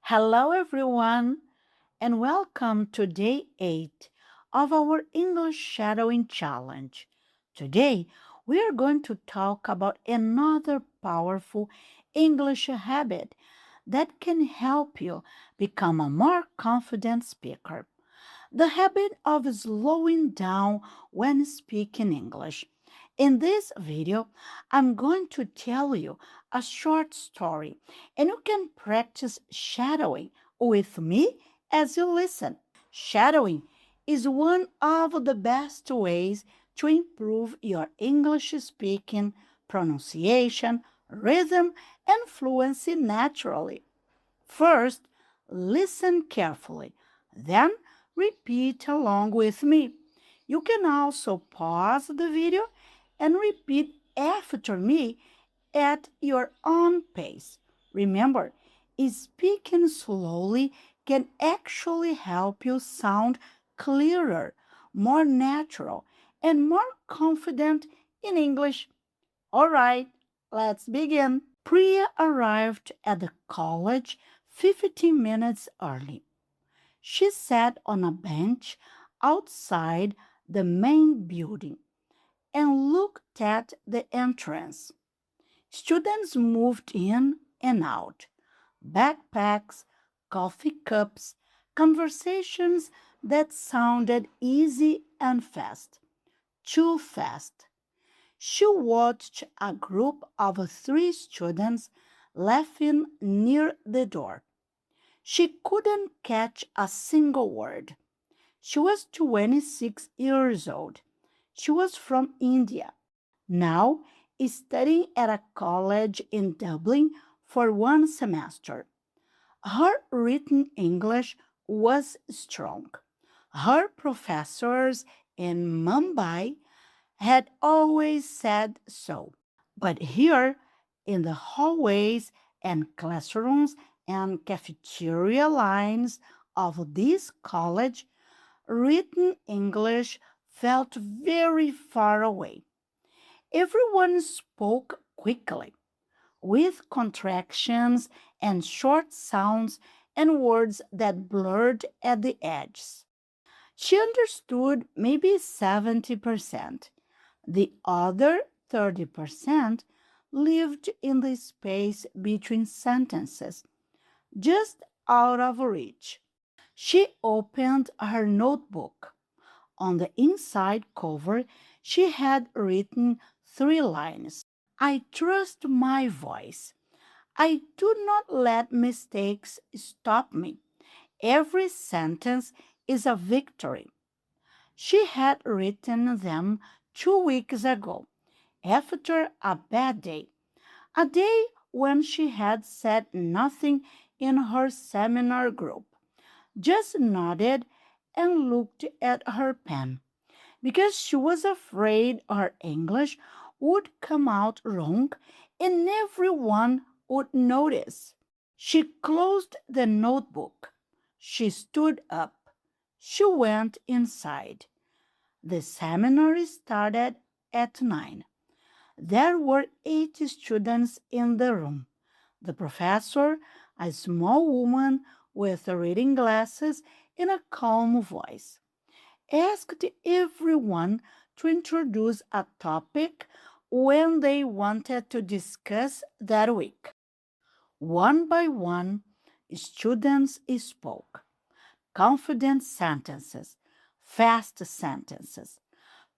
Hello, everyone, and welcome to day 8 of our English Shadowing Challenge. Today, we are going to talk about another powerful English habit that can help you become a more confident speaker. The habit of slowing down when speaking English. In this video, I'm going to tell you a short story, and you can practice shadowing with me as you listen. Shadowing is one of the best ways to improve your English speaking, pronunciation, rhythm, and fluency naturally. First, listen carefully, then repeat along with me. You can also pause the video and repeat after me at your own pace. Remember, speaking slowly can actually help you sound clearer, more natural, and more confident in English. All right, let's begin. Priya arrived at the college 15 minutes early. She sat on a bench outside the main building and looked at the entrance. Students moved in and out, backpacks, coffee cups, conversations that sounded easy and fast, too fast. She watched a group of 3 students laughing near the door. She couldn't catch a single word. She was 26 years old. She was from India, now studying at a college in Dublin for 1 semester. Her written English was strong. Her professors in Mumbai had always said so. But here, in the hallways and classrooms and cafeteria lines of this college, written English felt very far away. Everyone spoke quickly, with contractions and short sounds and words that blurred at the edges. She understood maybe 70%. The other 30% lived in the space between sentences, just out of reach. She opened her notebook. On the inside cover, she had written 3 lines. I trust my voice. I do not let mistakes stop me. Every sentence is a victory. She had written them 2 weeks ago, after a bad day, a day when she had said nothing in her seminar group, just nodded and looked at her pen, because she was afraid her English would come out wrong and everyone would notice. She closed the notebook. She stood up. She went inside. The seminar started at 9. There were 80 students in the room. The professor, a small woman with reading glasses and a calm voice, asked everyone to introduce a topic when they wanted to discuss that week. One by one, students spoke. Confident sentences, fast sentences.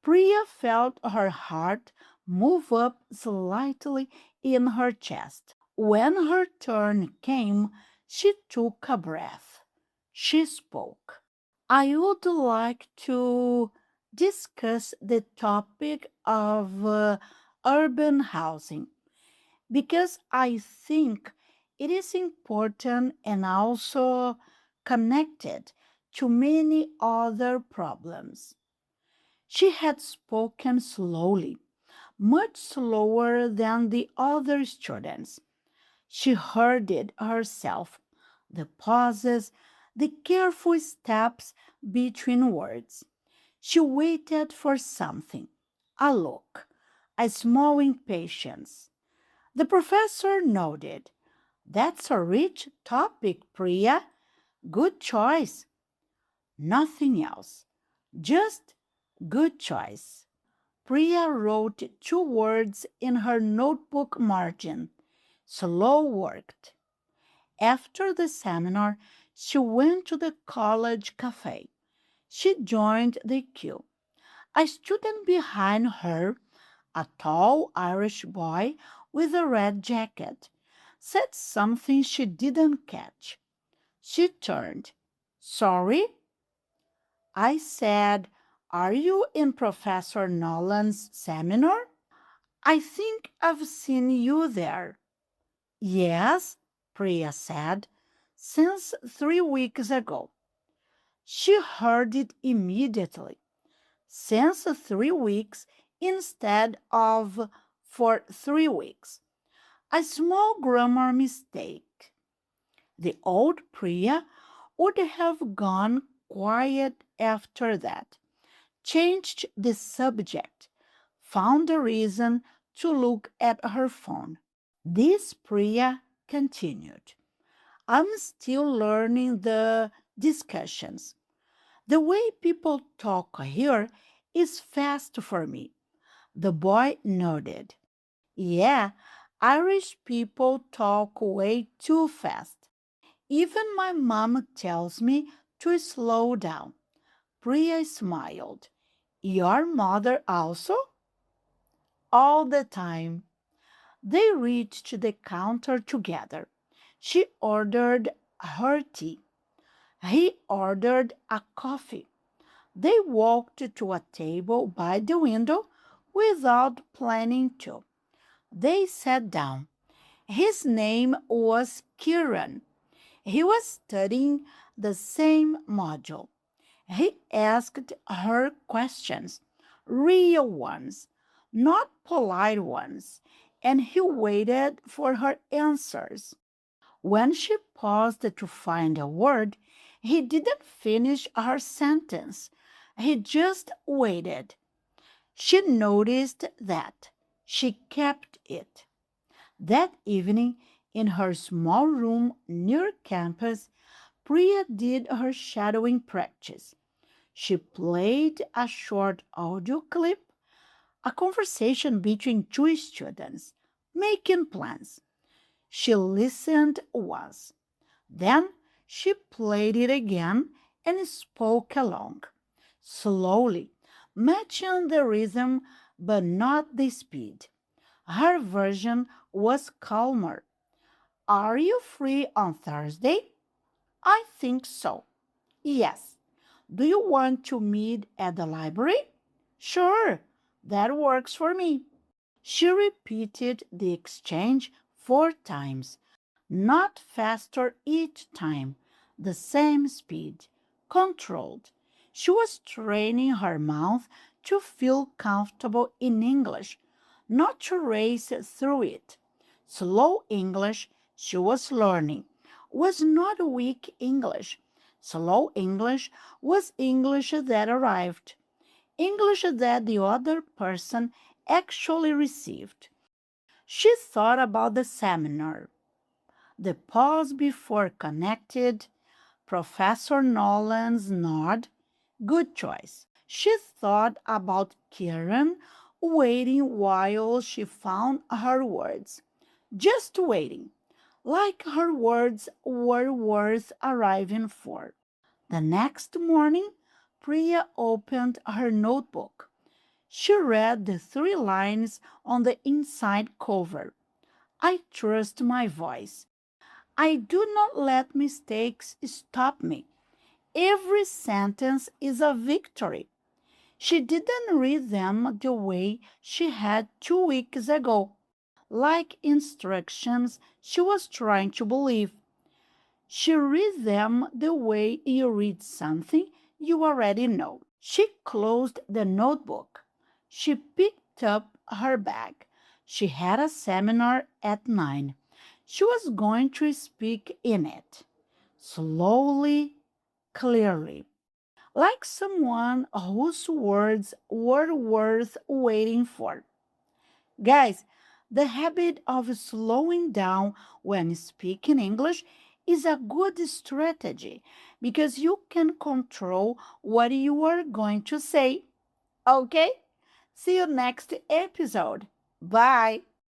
Priya felt her heart move up slightly in her chest. When her turn came, she took a breath. She spoke. I would like to discuss the topic of urban housing because I think it is important and also connected to many other problems. She had spoken slowly, much slower than the other students. She heard it herself, the pauses, the careful steps between words. She waited for something, a look, a small impatience. The professor nodded. That's a rich topic, Priya. Good choice. Nothing else. Just good choice. Priya wrote 2 words in her notebook margin. Slow worked. After the seminar, she went to the college cafe. She joined the queue. A student behind her, a tall Irish boy with a red jacket, said something she didn't catch. She turned. Sorry? I said, are you in Professor Nolan's seminar? I think I've seen you there. Yes, Priya said, since 3 weeks ago. She heard it immediately. Since 3 weeks instead of for 3 weeks. A small grammar mistake. The old Priya would have gone quiet after that, changed the subject, found a reason to look at her phone. This Priya continued. I'm still learning the discussions. The way people talk here is fast for me. The boy nodded. Yeah, Irish people talk way too fast. Even my mom tells me to slow down. Priya smiled. Your mother also? All the time. They reached the counter together. She ordered her tea. He ordered a coffee. They walked to a table by the window without planning to. They sat down. His name was Kieran. He was studying the same module. He asked her questions, real ones, not polite ones, and he waited for her answers. When she paused to find a word, he didn't finish her sentence. He just waited. She noticed that. She kept it. That evening, in her small room near campus, Priya did her shadowing practice. She played a short audio clip, a conversation between two students, making plans. She listened once. Then she played it again and spoke along, slowly, matching the rhythm but not the speed. Her version was calmer. Are you free on Thursday? I think so. Yes. Do you want to meet at the library? Sure, that works for me. She repeated the exchange 4 times, not faster each time, the same speed, controlled. She was training her mouth to feel comfortable in English, not to race through it. Slow English she was learning was not weak English. Slow English was English that arrived, English that the other person actually received. She thought about the seminar, the pause before connected, Professor Nolan's nod, good choice. She thought about Kieran waiting while she found her words, just waiting, like her words were worth arriving for. The next morning, Priya opened her notebook. She read the 3 lines on the inside cover. I trust my voice. I do not let mistakes stop me. Every sentence is a victory. She didn't read them the way she had 2 weeks ago, like instructions she was trying to believe. She read them the way you read something you already know. She closed the notebook. She picked up her bag. She had a seminar at 9. She was going to speak in it, slowly, clearly, like someone whose words were worth waiting for. Guys, The habit of slowing down when speaking English is a good strategy because you can control what you are going to say. Okay? See you next episode. Bye.